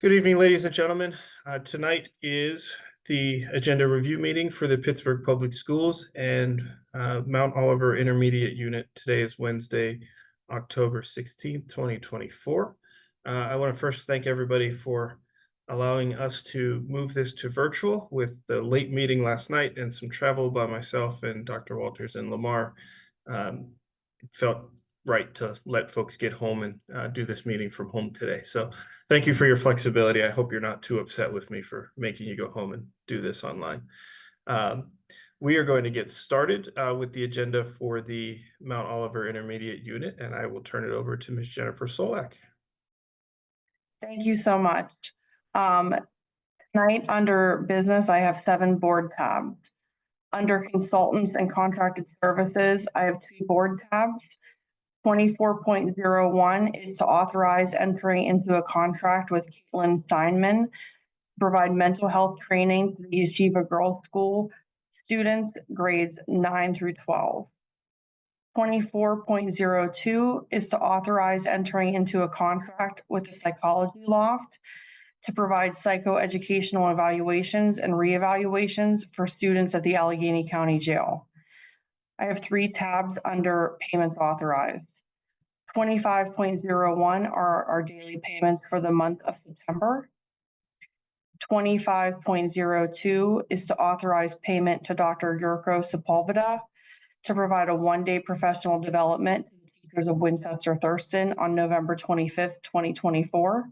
Good evening, ladies and gentlemen. Tonight is the agenda review meeting for the Pittsburgh Public Schools and Mount Oliver Intermediate Unit. Today is Wednesday, October 16th, 2024. I want to first thank everybody for allowing us to move this to virtual with the late meeting last night and some travel by myself and Dr. Walters and Lamar. It felt right to let folks get home and do this meeting from home today. So thank you for your flexibility. I hope you're not too upset with me for making you go home and do this online. We are going to get started with the agenda for the Mount Oliver Intermediate Unit, and I will turn it over to Ms. Jennifer Solak. Thank you so much. Tonight under business, I have 7 board tabs. Under consultants and contracted services, I have 2 board tabs. 24.01 is to authorize entering into a contract with Caitlin Steinman to provide mental health training to the Yeshiva Girls School students grades 9 through 12. 24.02 is to authorize entering into a contract with the Psychology Loft to provide psychoeducational evaluations and reevaluations for students at the Allegheny County Jail. I have 3 tabs under payments authorized. 25.01 are our daily payments for the month of September. 25.02 is to authorize payment to Dr. Yurko Sepulveda to provide a 1-day professional development to the teachers of Winchester Thurston on November 25th, 2024.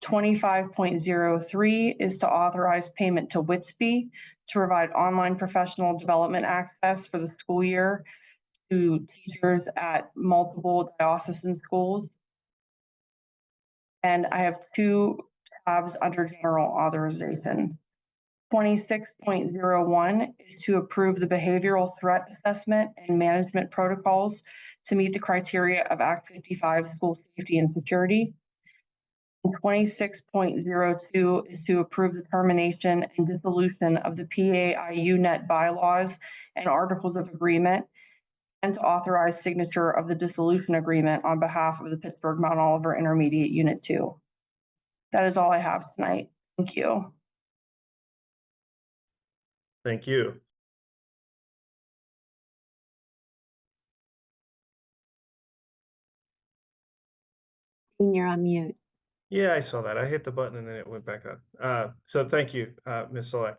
25.03 is to authorize payment to Whitby to provide online professional development access for the school year to teachers at multiple diocesan schools. And I have 2 tabs under general authorization. 26.01 is to approve the behavioral threat assessment and management protocols to meet the criteria of Act 55 school safety and security. 26.02 is to approve the termination and dissolution of the PAIUnet bylaws and articles of agreement and to authorize signature of the dissolution agreement on behalf of the Pittsburgh Mount Oliver Intermediate Unit 2. That is all I have tonight. Thank you. Thank you. You're on mute. Yeah, I saw that. I hit the button and then it went back on. So thank you, Ms. Solak.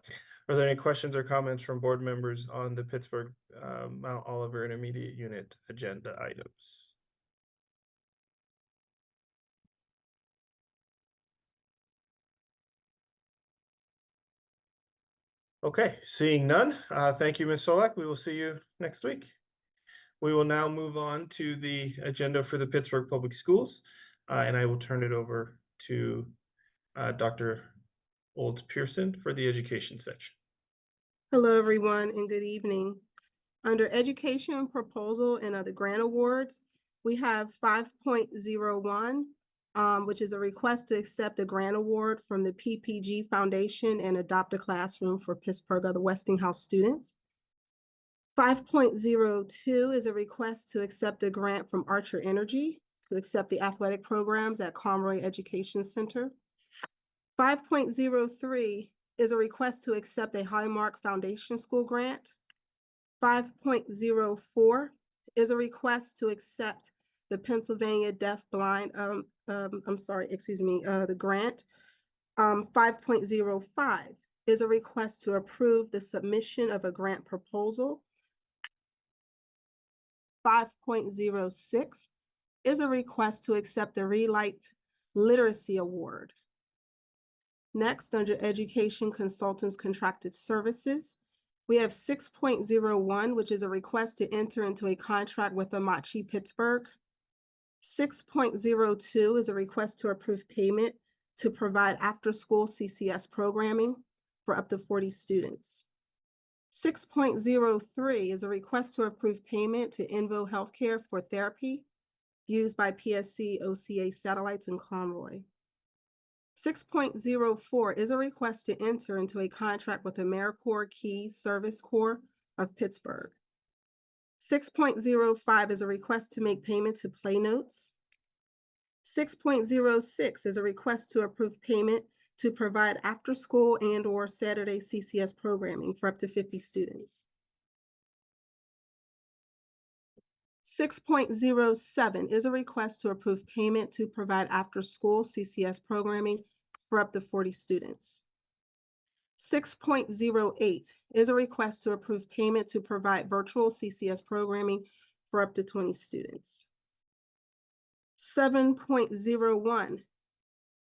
Are there any questions or comments from board members on the Pittsburgh Mount Oliver Intermediate Unit agenda items? Okay, seeing none, thank you, Ms. Solak. We will see you next week. We will now move on to the agenda for the Pittsburgh Public Schools, and I will turn it over to Dr. Olds Pearson for the education section. Hello, everyone, and good evening. Under Education Proposal and other grant awards, we have 5.01, which is a request to accept a grant award from the PPG Foundation and adopt a classroom for Pittsburgh Other Westinghouse students. 5.02 is a request to accept a grant from Archer Energy to accept the athletic programs at Conroy Education Center. 5.03 is a request to accept a Highmark Foundation School grant. 5.04 is a request to accept the Pennsylvania Deaf-Blind, the grant. 5.05 is a request to approve the submission of a grant proposal. 5.06 is a request to accept the Relight Literacy Award. Next, under Education Consultants Contracted Services, we have 6.01, which is a request to enter into a contract with Amachi Pittsburgh. 6.02 is a request to approve payment to provide after-school CCS programming for up to 40 students. 6.03 is a request to approve payment to Invo Healthcare for therapy used by PSC OCA satellites in Conroy. 6.04 is a request to enter into a contract with AmeriCorps Key Service Corps of Pittsburgh. 6.05 is a request to make payment to Play Notes. 6.06 is a request to approve payment to provide after-school and/or Saturday CCS programming for up to 50 students. 6.07 is a request to approve payment to provide after-school CCS programming for up to 40 students. 6.08 is a request to approve payment to provide virtual CCS programming for up to 20 students. 7.01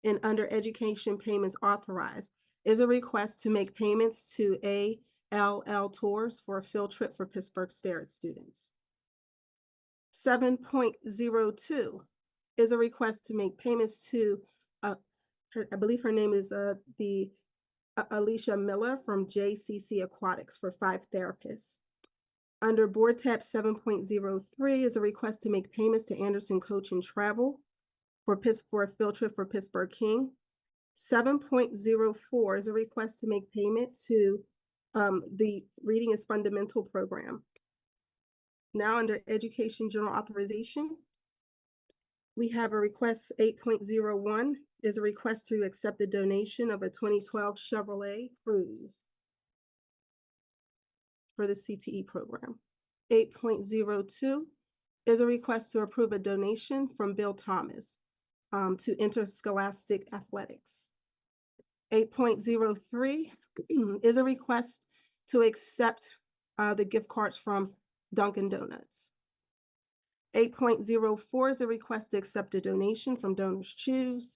and under education payments authorized is a request to make payments to ALL Tours for a field trip for Pittsburgh Starrett students. 7.02 is a request to make payments to, I believe her name is Alicia Miller from JCC Aquatics for 5 therapists. Under Board Tab 7.03 is a request to make payments to Anderson Coach and Travel for a field trip for Pittsburgh King. 7.04 is a request to make payment to the Reading is Fundamental program. Now under Education General Authorization, we have a request. 8.01 is a request to accept the donation of a 2012 Chevrolet Cruze for the CTE program. 8.02 is a request to approve a donation from Bill Thomas to Interscholastic Athletics. 8.03 is a request to accept the gift cards from Dunkin' Donuts. 8.04 is a request to accept a donation from Donors Choose.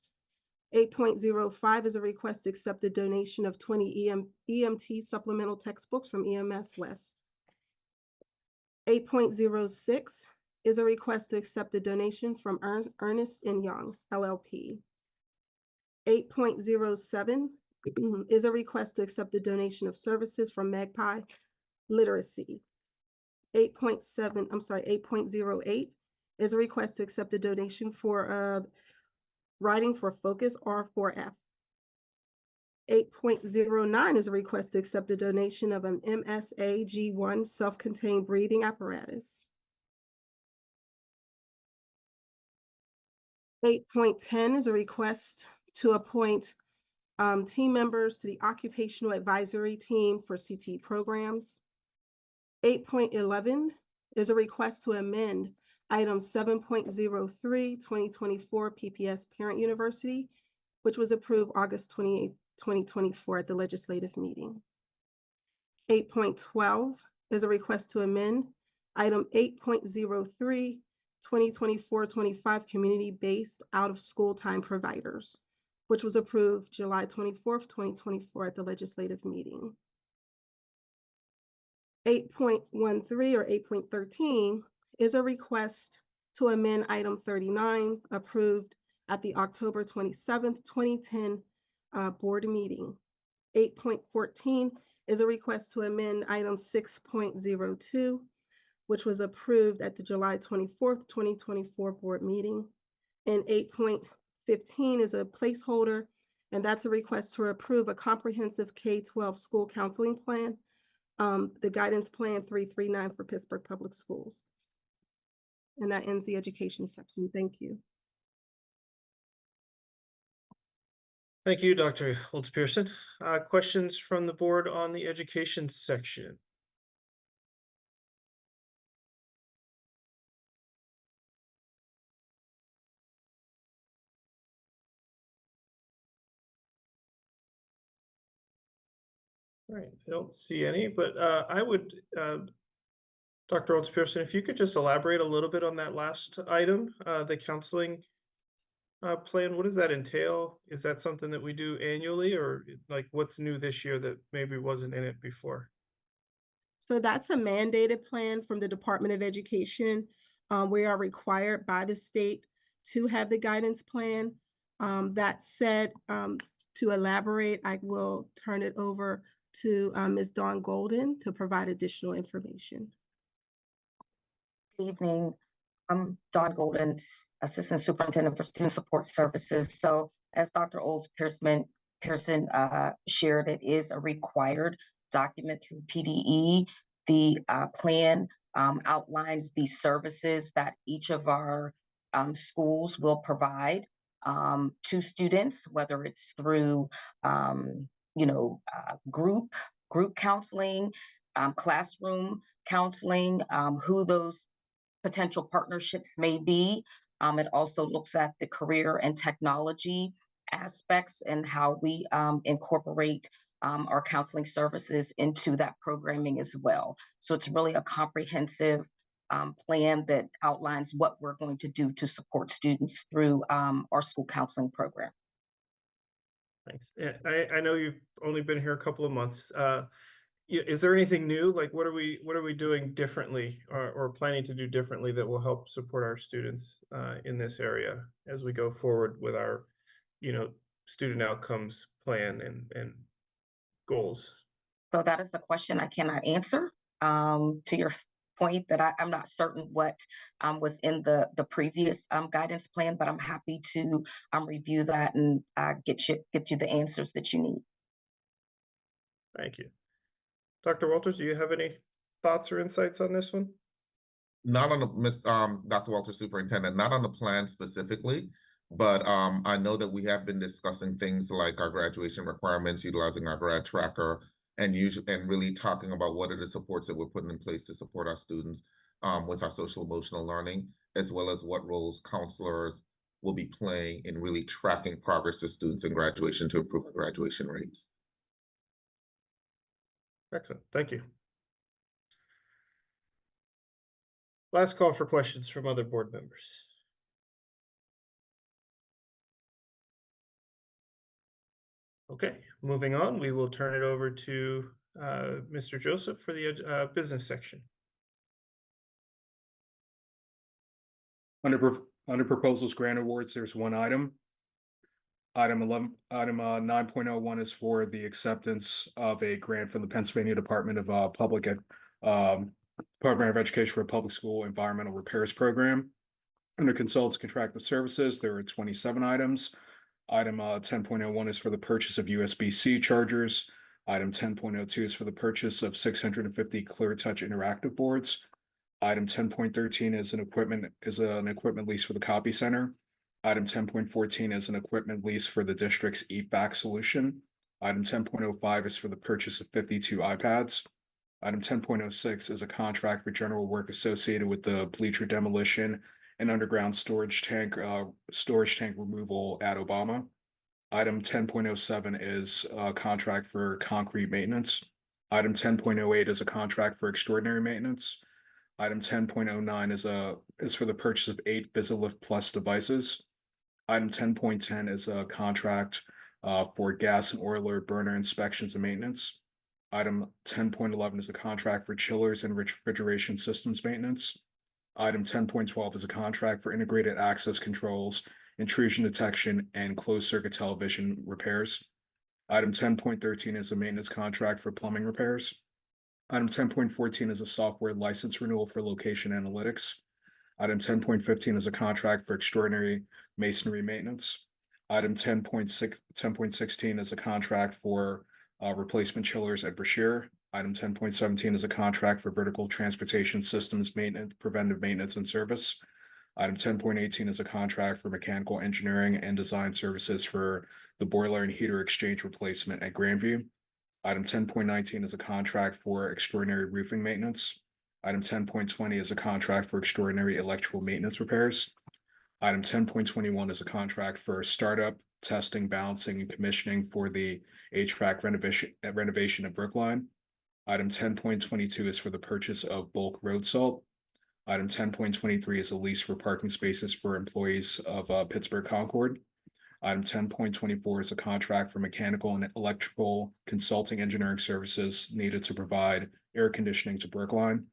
8.05 is a request to accept a donation of 20 EMT supplemental textbooks from EMS West. 8.06 is a request to accept a donation from Ernest & Young, LLP. 8.07 is a request to accept a donation of services from Magpie Literacy. 8.08 is a request to accept a donation for Writing for Focus R4F. 8.09 is a request to accept a donation of an MSA G1 self-contained breathing apparatus. 8.10 is a request to appoint team members to the Occupational Advisory Team for CTE programs. 8.11 is a request to amend item 7.03, 2024 PPS Parent University, which was approved August 28, 2024 at the legislative meeting. 8.12 is a request to amend item 8.03, 2024-25 community-based out-of-school time providers, which was approved July 24th, 2024 at the legislative meeting. 8.13 or 8.13 is a request to amend item 39 approved at the October 27th, 2010 board meeting. 8.14 is a request to amend item 6.02, which was approved at the July 24th, 2024 board meeting. And 8.15 is a placeholder, and that's a request to approve a comprehensive K-12 school counseling plan, the guidance plan 339 for Pittsburgh Public Schools. And that ends the education section. Thank you. Thank you, Dr. Olds-Pearson. Questions from the board on the education section? All right, I don't see any, but I would, Dr. Olds-Pearson, if you could just elaborate a little bit on that last item, the counseling plan, what does that entail? Is that something that we do annually, or like what's new this year that maybe wasn't in it before? So that's a mandated plan from the Department of Education. We are required by the state to have the guidance plan. That said, to elaborate, I will turn it over to Ms. Dawn Golden to provide additional information. Good evening. I'm Dawn Golden, Assistant Superintendent for Student Support Services. So as Dr. Olds-Pearson shared, it is a required document through PDE. The plan outlines the services that each of our schools will provide to students, whether it's through group counseling, classroom counseling, who those potential partnerships may be. It also looks at the career and technology aspects and how we incorporate our counseling services into that programming as well. So it's really a comprehensive plan that outlines what we're going to do to support students through our school counseling program. Thanks. Yeah, I know you've only been here a couple of months. Is there anything new? Like, what are we doing differently or planning to do differently that will help support our students in this area as we go forward with our, student outcomes plan and goals? So that is the question I cannot answer. To your point that I'm not certain what was in the previous guidance plan, but I'm happy to review that and get you the answers that you need. Thank you. Dr. Walters, do you have any thoughts or insights on this one? Not on the Dr. Walters, Superintendent, not on the plan specifically, but I know that we have been discussing things like our graduation requirements, utilizing our grad tracker, and really talking about what are the supports that we're putting in place to support our students with our social emotional learning, as well as what roles counselors will be playing in really tracking progress of students in graduation to improve our graduation rates. Excellent. Thank you. Last call for questions from other board members. Okay, moving on, we will turn it over to Mr. Joseph for the business section. Under proposals grant awards, there's one item. Item 9.01 is for the acceptance of a grant from the Pennsylvania Department of Department of Education for a Public School Environmental Repairs Program. Under consultants contracted services, there are 27 items. Item 10.01 is for the purchase of USB-C chargers. Item 10.02 is for the purchase of 650 ClearTouch interactive boards. Item 10.13 is an equipment lease for the copy center. Item 10.14 is an equipment lease for the district's e-fax solution. Item 10.05 is for the purchase of 52 iPads. Item 10.06 is a contract for general work associated with the bleacher demolition and underground storage tank removal at Obama. Item 10.07 is a contract for concrete maintenance. Item 10.08 is a contract for extraordinary maintenance. Item 10.09 is for the purchase of 8 VisiLift Plus devices. Item 10.10 is a contract for gas and oiler burner inspections and maintenance. Item 10.11 is a contract for chillers and refrigeration systems maintenance. Item 10.12 is a contract for integrated access controls, intrusion detection, and closed circuit television repairs. Item 10.13 is a maintenance contract for plumbing repairs. Item 10.14 is a software license renewal for location analytics. Item 10.15 is a contract for extraordinary masonry maintenance. Item 10.16 is a contract for replacement chillers at Brashear. Item 10.17 is a contract for vertical transportation systems maintenance, preventive maintenance and service. Item 10.18 is a contract for mechanical engineering and design services for the boiler and heater exchange replacement at Grandview. Item 10.19 is a contract for extraordinary roofing maintenance. Item 10.20 is a contract for extraordinary electrical maintenance repairs. Item 10.21 is a contract for startup, testing, balancing, and commissioning for the HVAC renovation at Brookline. Item 10.22 is for the purchase of bulk road salt. Item 10.23 is a lease for parking spaces for employees of Pittsburgh Concord. Item 10.24 is a contract for mechanical and electrical consulting engineering services needed to provide air conditioning to Brookline.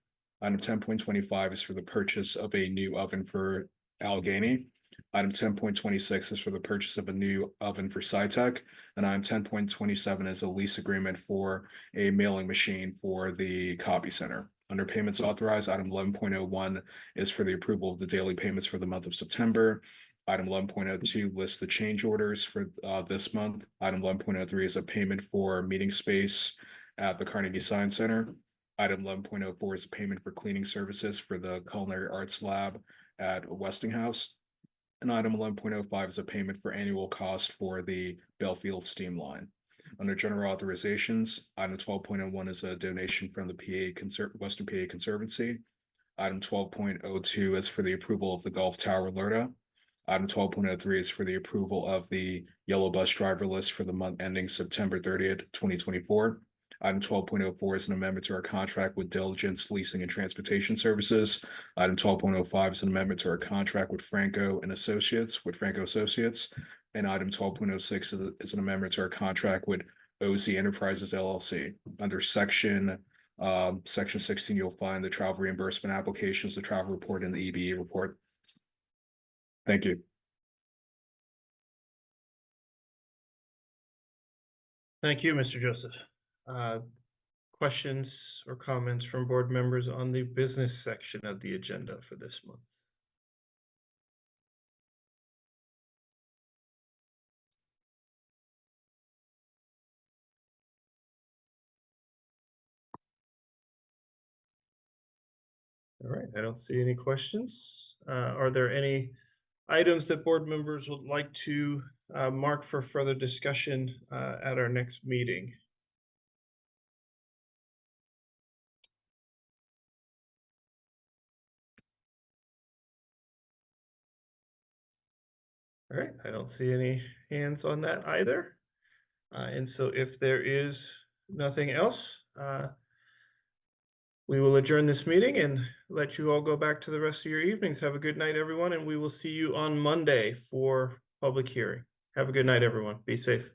Item 10.25 is for the purchase of a new oven for Allegheny. Item 10.26 is for the purchase of a new oven for SciTech. And item 10.27 is a lease agreement for a mailing machine for the copy center. Under payments authorized, item 11.01 is for the approval of the daily payments for the month of September. Item 11.02 lists the change orders for this month. Item 11.03 is a payment for meeting space at the Carnegie Science Center. Item 11.04 is a payment for cleaning services for the Culinary Arts Lab at Westinghouse. And item 11.05 is a payment for annual cost for the Belfield Steam Line. Under general authorizations, item 12.01 is a donation from the Western PA Conservancy. Item 12.02 is for the approval of the Gulf Tower LERTA. Item 12.03 is for the approval of the yellow bus driver list for the month ending September 30th, 2024. Item 12.04 is an amendment to our contract with Diligence Leasing and Transportation Services. Item 12.05 is an amendment to our contract with Franco Associates. And item 12.06 is an amendment to our contract with OZ Enterprises LLC. Under section 16, you'll find the travel reimbursement applications, the travel report, and the EBE report. Thank you. Thank you, Mr. Joseph. Questions or comments from board members on the business section of the agenda for this month? All right, I don't see any questions. Are there any items that board members would like to mark for further discussion at our next meeting? All right, I don't see any hands on that either. And so if there is nothing else, we will adjourn this meeting and let you all go back to the rest of your evenings. Have a good night, everyone, and we will see you on Monday for public hearing. Have a good night, everyone. Be safe.